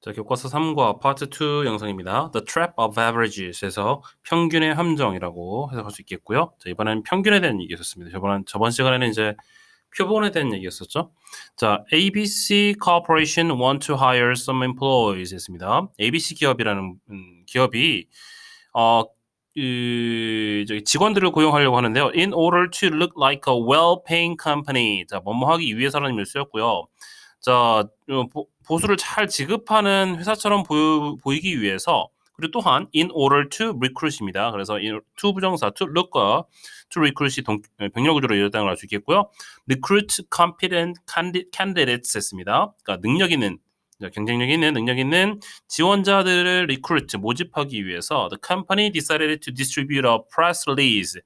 자, 교과서 3과 파트 2 영상입니다. The Trap of Averages에서 평균의 함정이라고 해석할 수 있겠고요. 자, 이번엔 평균에 대한 얘기였습니다. 저번 시간에는 이제 표본에 대한 얘기였었죠. 자, ABC Corporation want to hire some employees 했습니다. ABC 기업이라는 기업이 저기 직원들을 고용하려고 하는데요. In order to look like a well-paying company. 자, 뭐뭐 하기 위해서라는 의미를 쓰였고요. 자, 보수를 잘 지급하는 회사처럼 보이기 위해서, 그리고 또한 in order to recruit입니다. 그래서 to 부정사 to look과 to recruit이 병렬 구조로 이어졌다는 걸 알 수 있겠고요. recruit competent candidates 했습니다. 그러니까 경쟁력 있는 능력 있는 지원자들을 recruit 모집하기 위해서 the company decided to distribute a press release.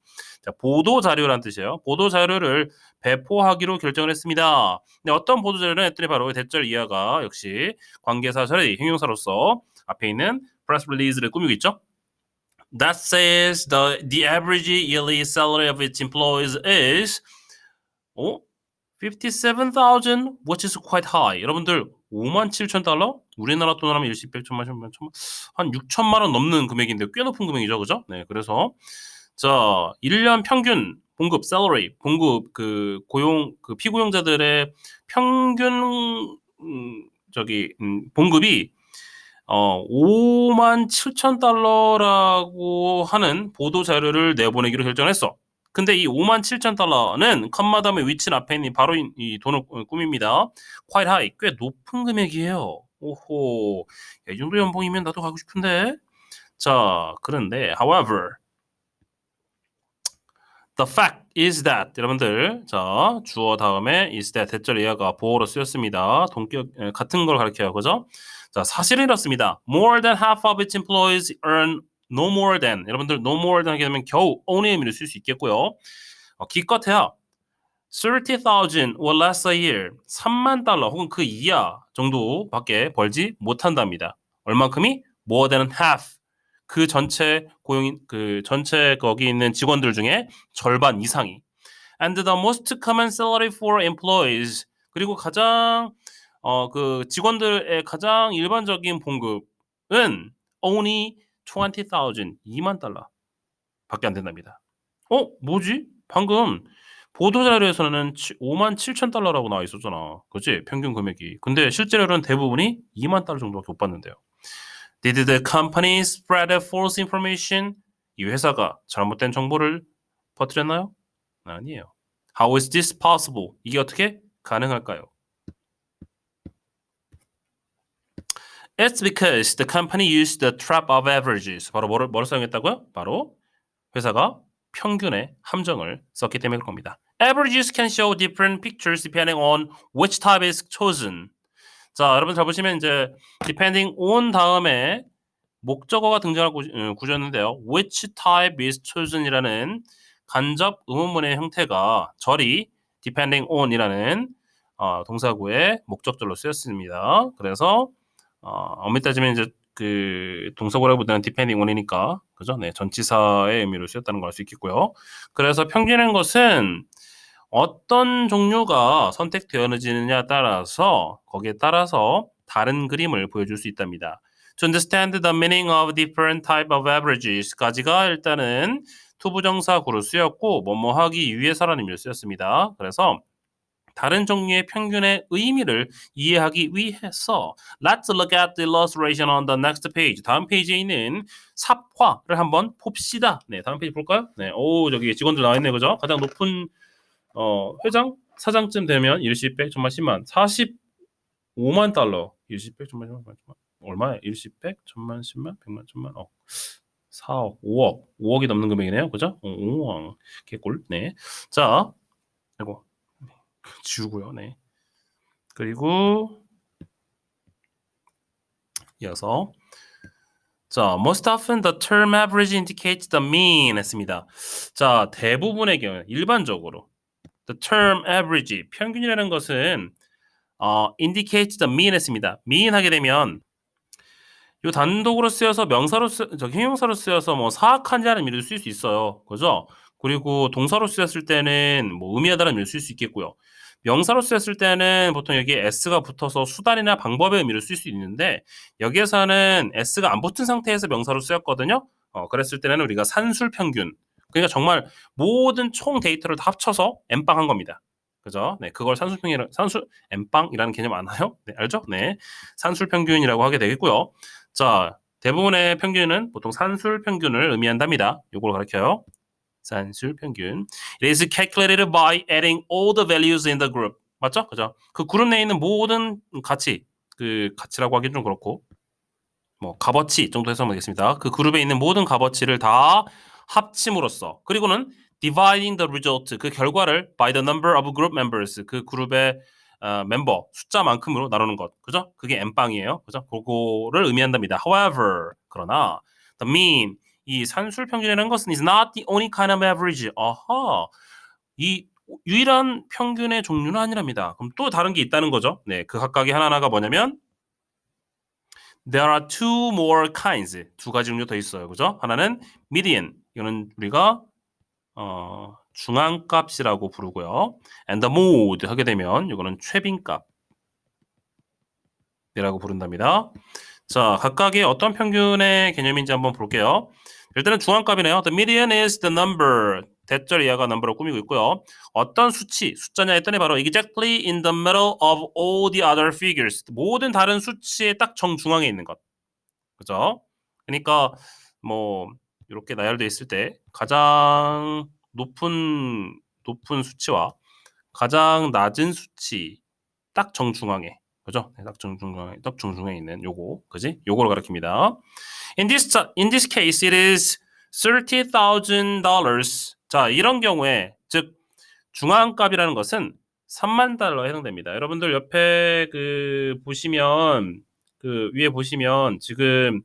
자, 보도 자료란 뜻이에요. 보도 자료를 배포하기로 결정을 했습니다. 근데 어떤 보도 자료를 했더니 바로 대절 이하가 역시 관계사 자리 형용사로서 앞에 있는 press release를 꾸미고 있죠. That says the average yearly salary of its employees is 57,000, which is quite high. 여러분들 57,000달러? 우리나라 돈으로 하면 일시 100, 천만, 천만, 천만, 한 6천만 원 넘는 금액인데 꽤 높은 금액이죠, 그죠? 네, 그래서 자, 1년 평균 봉급 salary, 봉급 고용 피고용자들의 평균 봉급이 57,000달러라고 하는 보도 자료를 내보내기로 결정했어. 근데 이 57,000달러는 컴마 다음에 위치는 앞에 있는 바로 이 돈을 꾸밉니다. quite high, 꽤 높은 금액이에요. 오호, 이 정도 연봉이면 나도 가고 싶은데. 자, 그런데 however, the fact is that, 여러분들, 자, 주어 다음에 is that 대절 이하가 보어로 쓰였습니다. 같은 걸 가리켜요, 그죠? 자, 사실은 이렇습니다. More than half of its employees earn no more than. 여러분들 no more than 하게 되면 겨우 only의 의미를 쓸 수 있겠고요. 기껏해야 30,000 or less a year, 3만 달러 혹은 그 이하 정도밖에 벌지 못한답니다. 얼만큼이? More than half. 그 전체 전체 거기 있는 직원들 중에 절반 이상이. And the most common salary for employees. 그리고 가장 직원들의 가장 일반적인 봉급은 only 20,000, 2만 달러 밖에 안 된답니다. 뭐지? 방금 보도자료에서는 57,000달러라고 나와 있었잖아. 그치? 평균 금액이. 근데 실제로는 대부분이 2만 달러 정도밖에 못 받는데요. Did the company spread false information? 이 회사가 잘못된 정보를 퍼뜨렸나요? 아니에요. How is this possible? 이게 어떻게 가능할까요? It's because the company used the trap of averages. 바로 뭐를 사용했다고요? 바로 회사가 평균의 함정을 썼기 때문에 그럴 겁니다. Averages can show different pictures depending on which type is chosen. 자, 여러분 잘 보시면 이제 depending on 다음에 목적어가 등장할 구조였는데요. Which type is chosen이라는 간접 의문문의 형태가 절이 depending on이라는 동사구의 목적절로 쓰였습니다. 그래서 엄밀히 따지면 이제 동사구라기보다는 depending on이니까 그죠? 네, 전치사의 의미로 쓰였다는 걸 알 수 있겠고요. 그래서 평균인 것은 어떤 종류가 선택되어지느냐에 따라서 거기에 따라서 다른 그림을 보여줄 수 있답니다. To understand the meaning of different type of averages까지가 일단은 투부정사구로 쓰였고 뭐뭐 하기 위해서라는 의미로 쓰였습니다. 그래서 다른 종류의 평균의 의미를 이해하기 위해서 Let's look at the illustration on the next page. 다음 페이지에 있는 삽화를 한번 봅시다. 네, 다음 페이지 볼까요? 네, 저기 직원들 나와 있네, 그죠? 가장 높은 회장, 사장쯤 되면 일시백, 천만, 10만, 45만 달러. 일시백, 천만, 10만, 100만. 얼마야? 일시백, 천만, 10만, 100만, 천만, 4억, 5억이 넘는 금액이네요, 그죠? 5억, 개꿀. 네, 자, 아이고. 지우고요. 네. 그리고 이어서 자, most often the term average indicates the mean 했습니다. 자, 대부분의 경우 일반적으로 the term average 평균이라는 것은 indicates the mean 했습니다. mean 하게 되면 이 단독으로 쓰여서 형용사로 쓰여서 뭐 사악하다는 의미를 쓸 수 있어요. 그죠? 그리고 동사로 쓰였을 때는 뭐 의미하다는 의미를 쓸 수 있겠고요. 명사로 쓰였을 때는 보통 여기에 s가 붙어서 수단이나 방법의 의미를 쓸 수 있는데 여기에서는 s가 안 붙은 상태에서 명사로 쓰였거든요. 그랬을 때는 우리가 산술 평균, 그러니까 정말 모든 총 데이터를 다 합쳐서 N빵한 겁니다. 그죠? 네, 그걸 산술 N빵이라는 개념 아나요? 네, 알죠? 네, 산술 평균이라고 하게 되겠고요. 자, 대부분의 평균은 보통 산술 평균을 의미한답니다. 요걸 가르쳐요. 산술 평균. It is calculated by adding all the values in the group. 맞죠? 그죠? 그 그룹 내에 있는 모든 가치, 그 가치라고 하기는 좀 그렇고, 뭐 값어치 정도 해석하면 되겠습니다. 그 그룹에 있는 모든 값어치를 다 합침으로써, 그리고는 dividing the result, 그 결과를 by the number of group members, 그 그룹의 멤버 숫자만큼으로 나누는 것. 그죠? 그게 N빵이에요. 그죠? 그거를 의미한답니다. However, 그러나 the mean, 이 산술 평균이라는 것은 is not the only kind of average. 아하. 이 유일한 평균의 종류는 아니랍니다. 그럼 또 다른 게 있다는 거죠. 네, 그 각각의 하나하나가 뭐냐면 there are two more kinds. 두 가지 종류 더 있어요. 그죠? 하나는 median. 이거는 우리가 중앙값이라고 부르고요. and the mode 하게 되면 이거는 최빈값이라고 부른답니다. 자, 각각의 어떤 평균의 개념인지 한번 볼게요. 일단은 중앙값이네요. The median is the number. 대절 이하가 number로 꾸미고 있고요. 어떤 수치, 숫자냐 했더니 바로 exactly in the middle of all the other figures. 모든 다른 수치의 딱 정중앙에 있는 것. 그죠? 그러니까 뭐 이렇게 나열되어 있을 때 가장 높은 수치와 가장 낮은 수치 딱 정중앙에, 그죠? 딱 정중앙에 있는 요거, 그지? 요거를 가리킵니다. In this case, it is $30,000. 자, 이런 경우에 즉 중앙값이라는 것은 3만 달러에 해당됩니다. 여러분들 옆에 그 보시면 그 위에 보시면 지금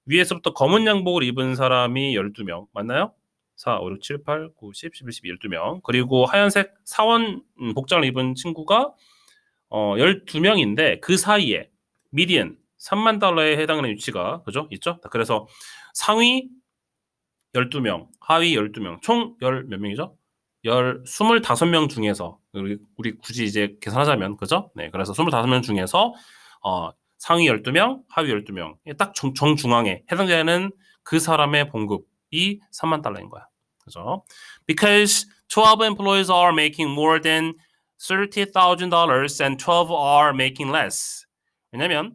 위에서부터 검은 양복을 입은 사람이 12명 맞나요? 4, 5, 6, 7, 8, 9, 10, 11, 12, 12명. 그리고 하얀색 사원 복장을 입은 친구가 12명인데 그 사이에 미디언 3만 달러에 해당하는 위치가 그죠? 있죠? 그래서 상위 12명, 하위 12명, 총 몇 명이죠? 25명 중에서 우리 굳이 이제 계산하자면 그죠? 네, 그래서 25명 중에서 상위 12명, 하위 12명 딱 정중앙에 해당되는 그 사람의 봉급이 3만 달러인 거야. 그죠? Because 12 employees are making more than $30,000 and 12 are making less. 왜냐면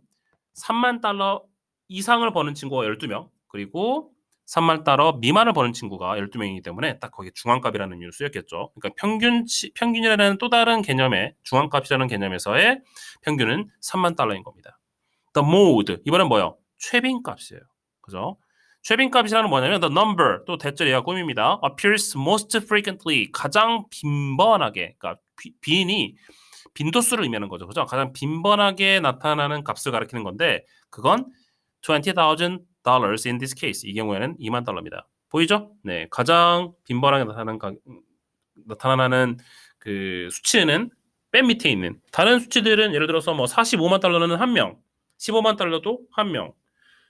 3만 달러 이상을 버는 친구가 12명, 그리고 3만 달러 미만을 버는 친구가 12명이기 때문에 딱 거기에 중앙값이라는 의미로 쓰였겠죠. 그러니까 평균이라는 또 다른 개념의 중앙값이라는 개념에서의 평균은 3만 달러인 겁니다. The mode, 이번엔 뭐예요? 최빈값이에요. 그죠? 최빈값이라는 뭐냐면 the number, 또 대절 이하 꾸밉니다. appears most frequently, 가장 빈번하게, 그러니까 빈이 빈도수를 의미하는 거죠. 그죠? 가장 빈번하게 나타나는 값을 가리키는 건데 그건 $20,000 in this case. 이 경우에는 2만 달러입니다. 보이죠? 네, 가장 빈번하게 나타나는 그 수치는 맨 밑에 있는, 다른 수치들은 예를 들어서 뭐 45만 달러는 1명, 15만 달러도 1명,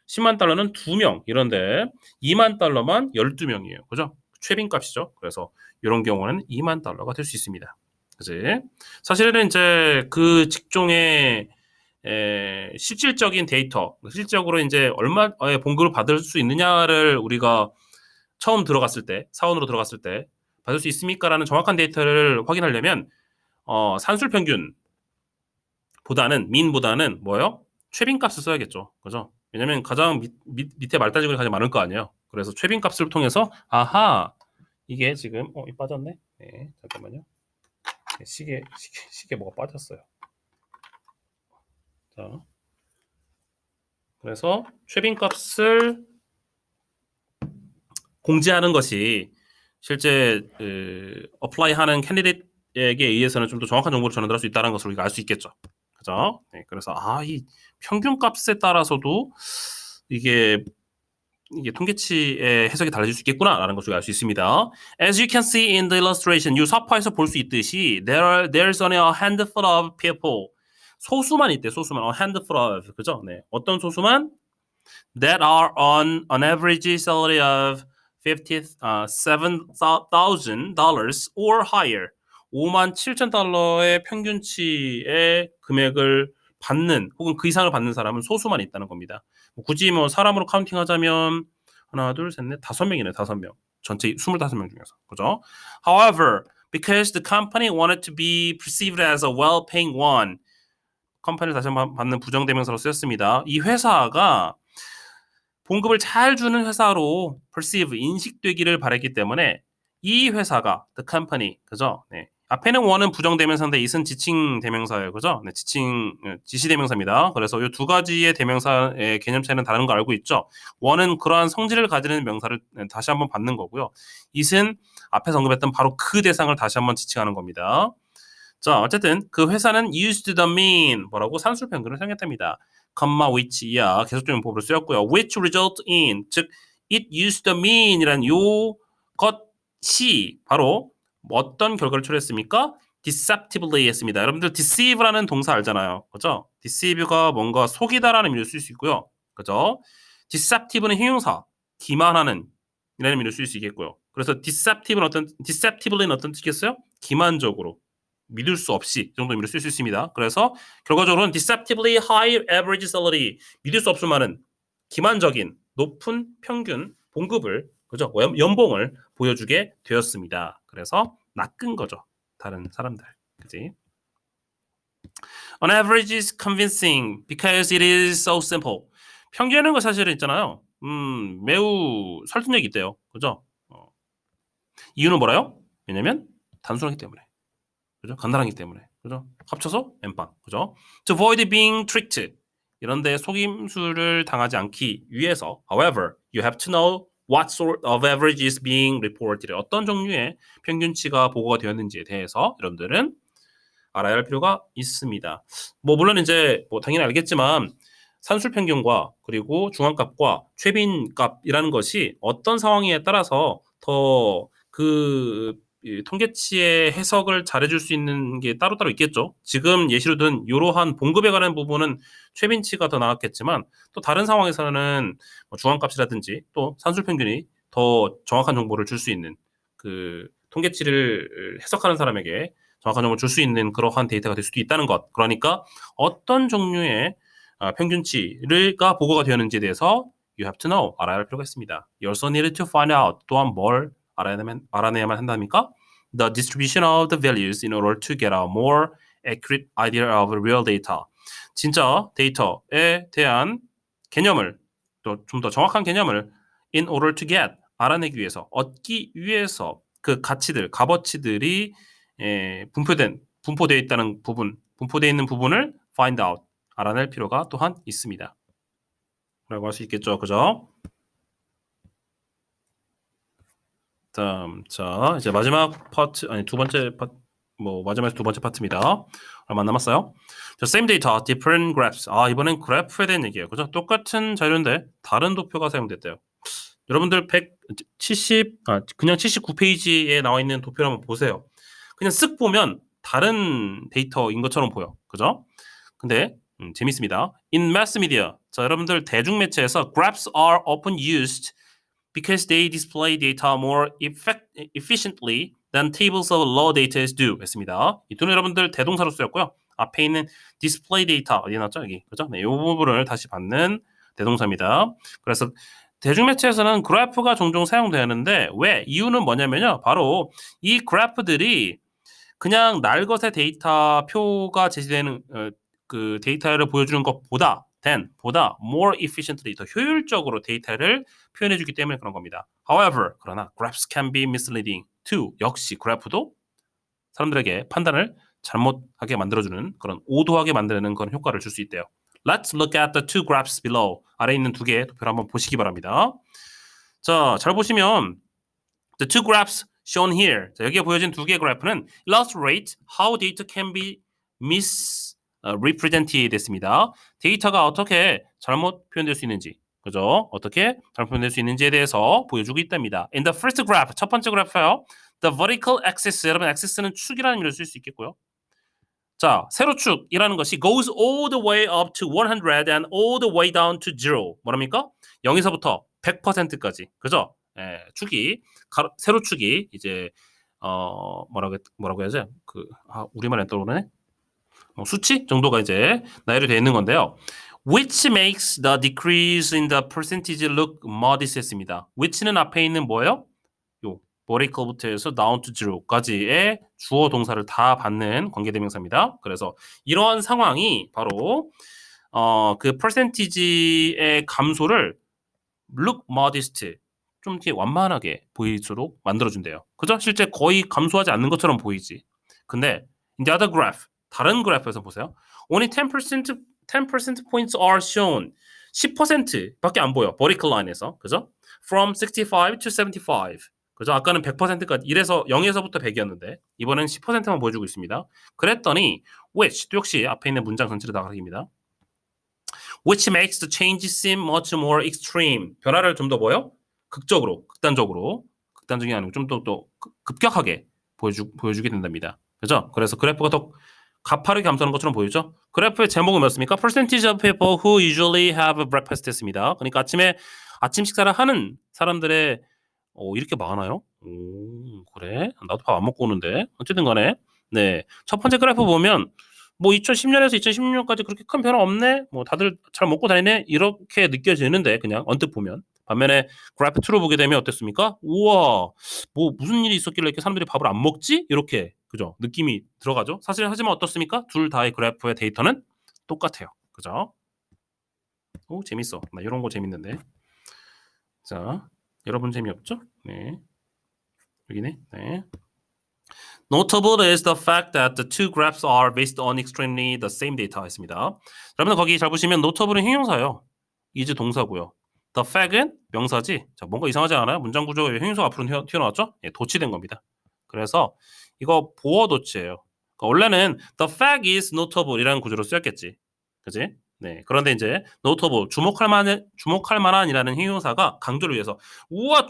10만 달러는 2명 이런데 2만 달러만 12명이에요. 그죠? 최빈값이죠. 그래서 이런 경우는 2만 달러가 될 수 있습니다. 그지? 사실은 이제 그 직종의 실질적인 데이터, 실질적으로 이제 얼마의 봉급을 받을 수 있느냐를 우리가 처음 들어갔을 때, 사원으로 들어갔을 때 받을 수 있습니까라는 정확한 데이터를 확인하려면 산술 평균보다는 민보다는 뭐예요? 최빈값을 써야겠죠. 그죠? 왜냐면 가장 밑에 말단지글이 가장 많을 거 아니에요. 그래서 최빈값을 통해서 아하, 이게 지금 이 빠졌네. 네, 잠깐만요. 시계 뭐가 빠졌어요. 자, 그래서 최빈값을 공지하는 것이 실제 어플라이하는 캔디데이트에게 의해서는 좀 더 정확한 정보를 전달할 수 있다는 것을 우리가 알 수 있겠죠. 그죠? 네, 그래서 이 평균값에 따라서도 이게 통계치의 해석이 달라질 수 있겠구나라는 것을 알 수 있습니다. As you can see in the illustration, 이 사파에서 볼 수 있듯이 there's only a handful of people. 소수만 있대. 소수만. a handful of. 그죠? 네. 어떤 소수만? That are on an average salary of $57,000 or higher. $57,000의 평균치의 금액을 받는 혹은 그 이상을 받는 사람은 소수만 있다는 겁니다. 굳이 뭐 사람으로 카운팅하자면 하나, 둘, 셋, 넷, 5명이네. 5명. 전체 25명 중에서. 그죠? However, because the company wanted to be perceived as a well-paying one, 컴퍼니를 다시 한번 받는 부정대명사로 쓰였습니다. 이 회사가 봉급을 잘 주는 회사로 perceive, 인식되기를 바랬기 때문에 이 회사가 the company, 그죠? 네. 앞에는 one은 부정대명사인데 it은 지칭대명사예요. 그죠? 네, 지시대명사입니다. 그래서 이 두 가지의 대명사의 개념 차이는 다른 거 알고 있죠? one은 그러한 성질을 가지는 명사를 다시 한번 받는 거고요. it은 앞에서 언급했던 바로 그 대상을 다시 한번 지칭하는 겁니다. 자, 어쨌든 그 회사는 used the mean 뭐라고 산술평균을 사용했답니다. comma which 이하 계속적인 문법으로 쓰였고요. which result in 즉 it used the mean이란 요 것이 바로 어떤 결과를 초래했습니까? deceptively 했습니다. 여러분들 deceive라는 동사 알잖아요. 그죠? deceive가 뭔가 속이다라는 의미로 쓸 수 있고요. 그죠? deceptive는 형용사, 기만하는 이라는 의미로 쓸 수 있겠고요. 그래서 deceptively는 어떤 뜻이겠어요? 기만적으로, 믿을 수 없이 이 정도 의미로 쓸 수 있습니다. 그래서 결과적으로는 deceptively high average salary, 믿을 수 없을 만한 기만적인 높은 평균 봉급을, 그죠? 연봉을 보여주게 되었습니다. 그래서 낚은 거죠. 다른 사람들. 그지? On average is convincing because it is so simple. 평균이라는 거 사실은 있잖아요. 매우 설득력이 있대요. 그죠? 이유는 뭐라요? 왜냐면 단순하기 때문에. 그죠? 간단하기 때문에. 그죠? 합쳐서 엠빵. 그죠? To avoid being tricked. 이런데 속임수를 당하지 않기 위해서, however, you have to know what sort of average is being reported. 어떤 종류의 평균치가 보고가 되었는지에 대해서 여러분들은 알아야 할 필요가 있습니다. 뭐 물론 이제 뭐 당연히 알겠지만 산술 평균과 그리고 중앙값과 최빈값이라는 것이 어떤 상황에 따라서 더 그 통계치의 해석을 잘해줄 수 있는 게 따로따로 있겠죠. 지금 예시로 든 이러한 봉급에 관한 부분은 최빈치가 더 나았겠지만 또 다른 상황에서는 뭐 중앙값이라든지 또 산술평균이 더 정확한 정보를 줄 수 있는 그 통계치를 해석하는 사람에게 정확한 정보를 줄 수 있는 그러한 데이터가 될 수도 있다는 것. 그러니까 어떤 종류의 평균치가 보고가 되었는지에 대해서 you have to know, 알아야 할 필요가 있습니다. You also need to find out, 또한 뭘 알아내야만 한답니까? The distribution of the values in order to get a more accurate idea of real data. 진짜 데이터에 대한 개념을, 또 좀 더 정확한 개념을 in order to get, 알아내기 위해서, 얻기 위해서 그 가치들, 값어치들이 분포되어 있다는 부분, 분포되어 있는 부분을 find out, 알아낼 필요가 또한 있습니다. 라고 할 수 있겠죠. 그죠? 다음, 자, 이제 마지막 파트, 아니, 두 번째 파트, 마지막에서 두 번째 파트입니다. 얼마 안 남았어요. 자, same data, different graphs. 이번엔 그래프에 대한 얘기예요. 그죠? 똑같은 자료인데 다른 도표가 사용됐대요. 여러분들 그냥 79페이지에 나와 있는 도표를 한번 보세요. 그냥 쓱 보면 다른 데이터인 것처럼 보여. 그죠? 근데 재밌습니다. In mass media, 자, 여러분들 대중매체에서 graphs are often used because they display data more efficiently than tables of raw data do 했습니다. 이 또는 여러분들 대동사로 쓰였고요. 앞에 있는 display data 어디 나왔죠? 여기. 그죠? 네, 이 부분을 다시 받는 대동사입니다. 그래서 대중매체에서는 그래프가 종종 사용되는데 왜? 이유는 뭐냐면요. 바로 이 그래프들이 그냥 날것의 데이터 표가 제시되는 그 데이터를 보여주는 것보다 more efficiently, 더 효율적으로 데이터를 표현해주기 때문에 그런 겁니다. However, 그러나 graphs can be misleading too. 역시 그래프도 사람들에게 판단을 잘못하게 만들어주는 그런 오도하게 만드는 그런 효과를 줄 수 있대요. Let's look at the two graphs below. 아래에 있는 두 개의 도표를 한번 보시기 바랍니다. 자, 잘 보시면 the two graphs shown here. 자, 여기에 보여진 두 개의 그래프는 illustrate how data can be misrepresented 됐습니다. 데이터가 어떻게 잘못 표현될 수 있는지, 그죠? 어떻게 잘못 표현될 수 있는지에 대해서 보여주고 있답니다. In the first graph, 첫 번째 그래프요. The vertical axis, 여러분 axis는 축이라는 의미로 쓸 수 있겠고요. 자, 세로축이라는 것이 goes all the way up to 100 and all the way down to 0. 뭐랍니까? 0에서부터 100%까지. 그죠? 축이 세로축이 이제 뭐라고 해야지? 우리말에 떠오르네. 수치 정도가 이제 나열이 되어 있는 건데요. Which makes the decrease in the percentage look modest 했습니다. which는 앞에 있는 뭐예요? 요 vertical부터 해서 down to zero까지의 주어 동사를 다 받는 관계대명사입니다. 그래서 이러한 상황이 바로 그 percentage의 감소를 look modest 좀 이렇게 완만하게 보일수록 만들어준대요. 그죠? 실제 거의 감소하지 않는 것처럼 보이지. 근데 in the other graph 다른 그래프에서 보세요. Only 10% points are shown. 10%밖에 안 보여. vertical line에서. 그죠? From 65 to 75. 그죠? 아까는 100%까지 0에서부터 100이었는데 이번엔 10%만 보여주고 있습니다. 그랬더니 which 또 역시 앞에 있는 문장 전체를 다 가리킵니다. Which makes the change seem much more extreme. 변화를 좀 더 뭐요? 극단적이 아니고 좀 더 급격하게 보여주게 된답니다. 그죠? 그래서 그래프가 더 가파르게 감소하는 것처럼 보이죠? 그래프의 제목은 뭐였습니까? Percentage of people who usually have breakfast 했습니다. 그러니까 아침 식사를 하는 사람들의 이렇게 많아요? 그래? 나도 밥 안 먹고 오는데. 어쨌든 간에 네. 첫 번째 그래프 보면 2010년에서 2016년까지 그렇게 큰 변화 없네? 다들 잘 먹고 다니네? 이렇게 느껴지는데 그냥 언뜻 보면. 반면에 그래프 2로 보게 되면 어땠습니까? 우와, 무슨 일이 있었길래 이렇게 사람들이 밥을 안 먹지? 이렇게 그죠? 느낌이 들어가죠. 사실 하지만 어떻습니까? 둘 다의 그래프의 데이터는 똑같아요. 그죠? 재밌어. 나 이런 거 재밌는데. 자, 여러분 재미없죠? 네. 여기네. 네. Notable is the fact that the two graphs are based on extremely the same data 했습니다. 여러분 거기 잘 보시면 notable은 형용사예요. is 동사고요. The fact은 명사지. 자, 뭔가 이상하지 않아요? 문장 구조가 형용사 앞으로 튀어나왔죠? 예, 도치된 겁니다. 그래서 이거 보어 도치예요. 그러니까 원래는 the fact is notable이라는 구조로 쓰였겠지. 그지? 네. 그런데 이제 notable 주목할 만한이라는 형용사가 강조를 위해서 우와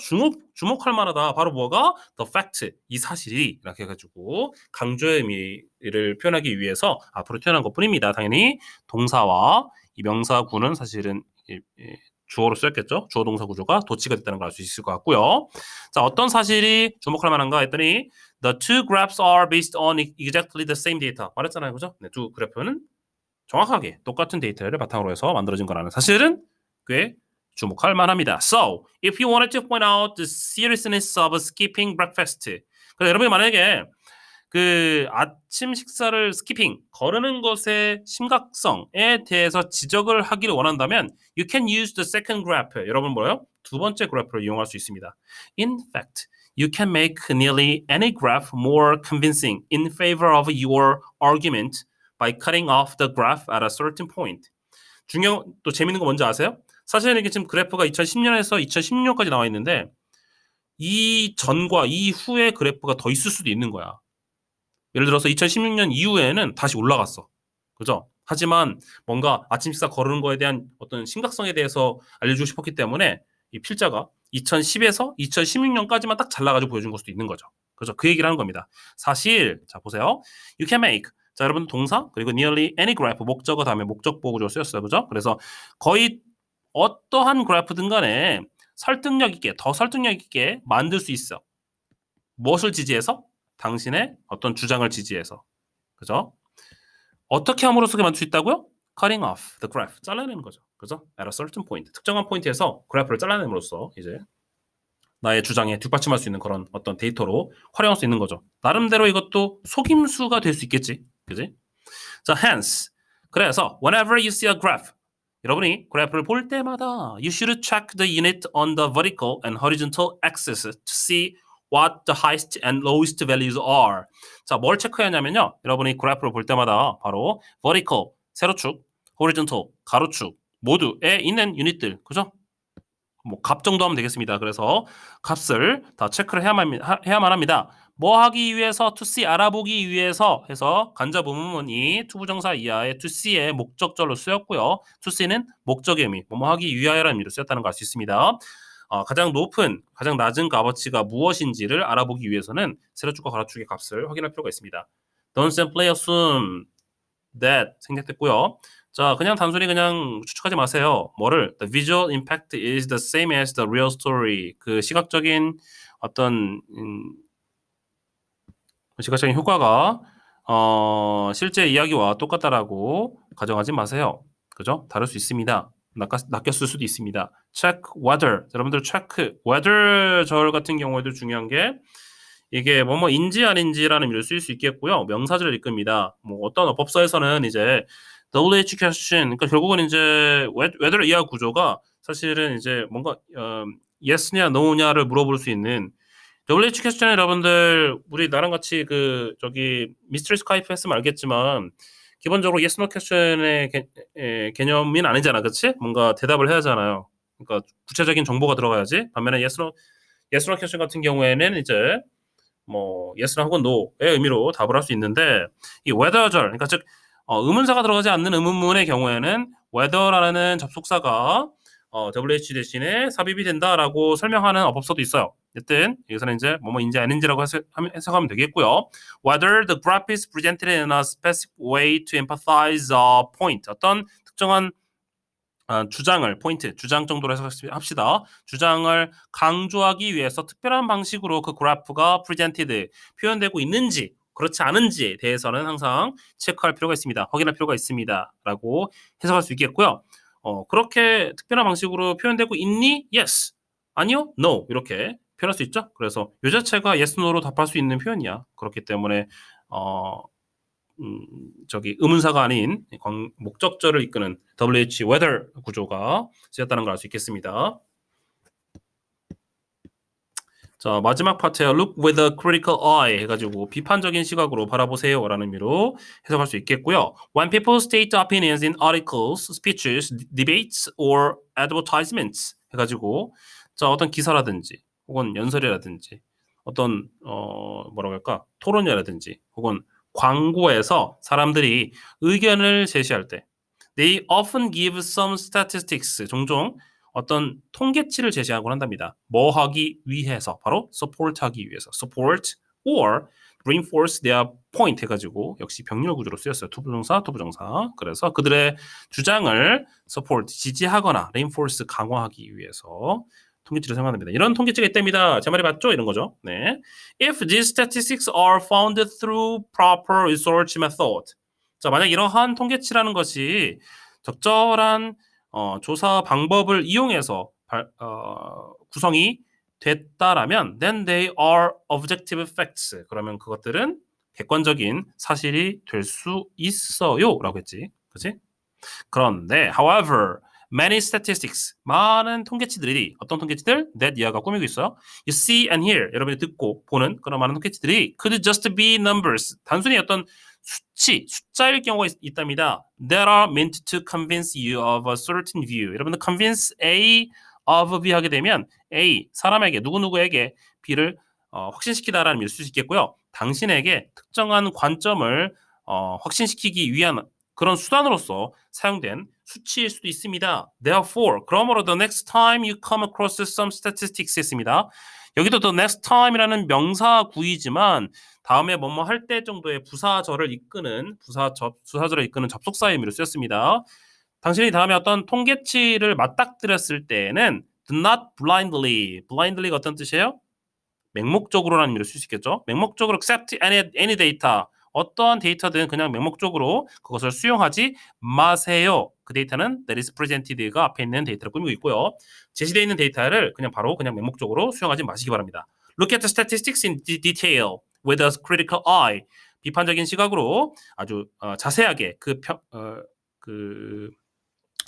주목할 만하다. 바로 뭐가 the fact 이 사실이 이렇게 해가지고 강조의 의미를 표현하기 위해서 앞으로 튀어나온 것뿐입니다. 당연히 동사와 이 명사구는 사실은 주어로 쓰였겠죠. 주어 동사 구조가 도치가 됐다는 걸 알 수 있을 것 같고요. 자, 어떤 사실이 주목할 만한가 했더니 the two graphs are based on exactly the same data. 말했잖아요, 그죠? 네, 두 그래프는 정확하게 똑같은 데이터를 바탕으로 해서 만들어진 거라는 사실은 꽤 주목할 만합니다. So, if you wanted to point out the seriousness of skipping breakfast, 그래서 여러분이 만약에 그 아침 식사를 스키핑, 거르는 것의 심각성에 대해서 지적을 하기를 원한다면 you can use the second graph. 여러분 뭐예요? 두 번째 그래프를 이용할 수 있습니다. In fact, you can make nearly any graph more convincing in favor of your argument by cutting off the graph at a certain point. 또 재밌는 거 뭔지 아세요? 사실은 이게 지금 그래프가 2010년에서 2016년까지 나와 있는데 이 전과 이 후의 그래프가 더 있을 수도 있는 거야. 예를 들어서 2016년 이후에는 다시 올라갔어. 그죠? 하지만 뭔가 아침 식사 거르는 거에 대한 어떤 심각성에 대해서 알려주고 싶었기 때문에 이 필자가 2010에서 2016년까지만 딱 잘라가지고 보여준 걸 수도 있는 거죠. 그죠? 그 얘기를 하는 겁니다. 사실, 자, 보세요. You can make. 자, 여러분 동사, 그리고 nearly any graph, 목적어 다음에 목적보 구조 쓰였어요. 그죠? 그래서 거의 어떠한 그래프든 간에 더 설득력 있게 만들 수 있어. 무엇을 지지해서? 당신의 어떤 주장을 지지해서. 그죠? 어떻게 함으로써 만들 수 있다고요? Cutting off the graph. 잘라내는 거죠. 그죠? At a certain point. 특정한 포인트에서 그래프를 잘라냄으로써 이제 나의 주장에 뒷받침할 수 있는 그런 어떤 데이터로 활용할 수 있는 거죠. 나름대로 이것도 속임수가 될 수 있겠지. 그지? 자, hence. 그래서 whenever you see a graph, 여러분이 그래프를 볼 때마다 you should check the unit on the vertical and horizontal axis to see what the highest and lowest values are. 자, 뭘 체크해야 하냐면요. 여러분이 그래프를 볼 때마다 바로 vertical, 세로축, horizontal, 가로축 모두에 있는 유닛들. 그죠? 값 정도 하면 되겠습니다. 그래서 값을 다 체크를 해야만 합니다. 뭐 하기 위해서? to see, 알아보기 위해서 해서 간접 부문이 투부정사 이하의 to see의 목적절로 쓰였고요. to see는 목적의 의미, 뭐 하기 위하여라는 의미로 쓰였다는 걸 알 수 있습니다. 가장 높은, 가장 낮은 값어치가 무엇인지를 알아보기 위해서는 세로축과 가로축의 값을 확인할 필요가 있습니다. Don't simply assume that 생략됐고요. 자, 단순히 추측하지 마세요. 뭐를? The visual impact is the same as the real story. 그 시각적인 어떤 시각적인 효과가 실제 이야기와 똑같다라고 가정하지 마세요. 그죠? 다를 수 있습니다. 낚였을 수도 있습니다. check weather. 여러분들 check weather 절 같은 경우에도 중요한 게 이게 뭐뭐인지 아닌지라는 의미를 쓰일 수 있겠고요. 명사절을 이끕니다. 뭐 어떤 어법서에서는 이제 WH question, 그러니까 결국은 이제 weather 이하 구조가 사실은 이제 뭔가 yes냐 no냐를 물어볼 수 있는 WH 퀘스천 여러분들 우리 나랑 같이 그 저기 미스터리 스카이프 했으면 알겠지만 기본적으로 yes no 퀘스천의 개념은 아니잖아, 그렇지? 뭔가 대답을 해야 하잖아요. 그러니까 구체적인 정보가 들어가야지. 반면에 yes no 퀘스천 같은 경우에는 이제 뭐 yes나 혹은 no의 의미로 답을 할 수 있는데 이 whether절, 그러니까 즉 의문사가 들어가지 않는 의문문의 경우에는 whether라는 접속사가 WH 대신에 삽입이 된다라고 설명하는 어법서도 있어요. 어쨌든 여기서는 이제 뭐뭐인지 아닌지라고 해석하면 되겠고요. Whether the graph is presented in a specific way to emphasize a point. 어떤 특정한 주장을 포인트, 주장 정도로 해석합시다. 주장을 강조하기 위해서 특별한 방식으로 그 그래프가 presented, 표현되고 있는지 그렇지 않은지에 대해서는 항상 체크할 필요가 있습니다. 확인할 필요가 있습니다. 라고 해석할 수 있겠고요. 그렇게 특별한 방식으로 표현되고 있니? Yes. 아니요? No. 이렇게 표현할 수 있죠. 그래서 이 자체가 yes, no로 답할 수 있는 표현이야. 그렇기 때문에 저기 의문사가 아닌 목적절을 이끄는 WH whether 구조가 쓰였다는 걸 알 수 있겠습니다. 자, 마지막 파트에 look with a critical eye 해가지고 비판적인 시각으로 바라보세요 라는 의미로 해석할 수 있겠고요. When people state opinions in articles, speeches, debates or advertisements 해가지고 자, 어떤 기사라든지 혹은 연설이라든지 어떤 뭐라고 할까 토론이라든지 혹은 광고에서 사람들이 의견을 제시할 때 they often give some statistics, 종종 어떤 통계치를 제시하곤 한답니다. 뭐 하기 위해서? 바로 support 하기 위해서. support or reinforce their point 해가지고 역시 병렬 구조로 쓰였어요. 투부정사. 그래서 그들의 주장을 support, 지지하거나 reinforce, 강화하기 위해서 통계치를 사용합니다. 이런 통계치가 있답니다. 제 말이 맞죠? 이런 거죠. 네. If these statistics are found through proper research method. 자, 만약 이러한 통계치라는 것이 적절한 조사 방법을 이용해서 구성이 됐다라면 then they are objective facts. 그러면 그것들은 객관적인 사실이 될 수 있어요. 라고 했지. 그치? 그런데 however many statistics, 많은 통계치들이 어떤 통계치들? that 이하가 꾸미고 있어요. You see and hear, 여러분이 듣고 보는 그런 많은 통계치들이 could just be numbers, 단순히 어떤 숫자일 경우가 있답니다. That are meant to convince you of a certain view. 여러분들 convince A of B 하게 되면 A, 사람에게 누구누구에게 B를 확신시키다라는 의미를 쓸 수 있겠고요. 당신에게 특정한 관점을 확신시키기 위한 그런 수단으로서 사용된 수치일 수도 있습니다. Therefore, 그러므로 the next time you come across some statistics 했습니다. 여기도 the next time이라는 명사 구이지만 다음에 뭐뭐 할 때 정도의 부사절을 이끄는 접속사의 의미로 쓰였습니다. 당신이 다음에 어떤 통계치를 맞닥뜨렸을 때에는 do not blindly가 어떤 뜻이에요? 맹목적으로라는 의미로 쓸 수 있겠죠. 맹목적으로 accept any data, 어떠한 데이터든 그냥 맹목적으로 그것을 수용하지 마세요. 그 데이터는 that is presented가 앞에 있는 데이터를 꾸미고 있고요. 제시되어 있는 데이터를 그냥 맹목적으로 수용하지 마시기 바랍니다. Look at the statistics in detail with a critical eye. 비판적인 시각으로 아주 자세하게 그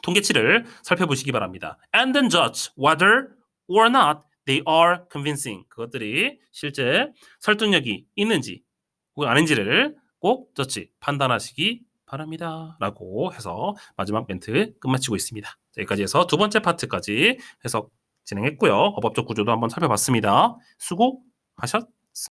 통계치를 살펴보시기 바랍니다. And then judge whether or not they are convincing. 그것들이 실제 설득력이 있는지 혹은 아닌지를 꼭 판단하시기 바랍니다. 라고 해서 마지막 멘트 끝마치고 있습니다. 여기까지 해서 두 번째 파트까지 해석 진행했고요. 어법적 구조도 한번 살펴봤습니다. 수고하셨습니다.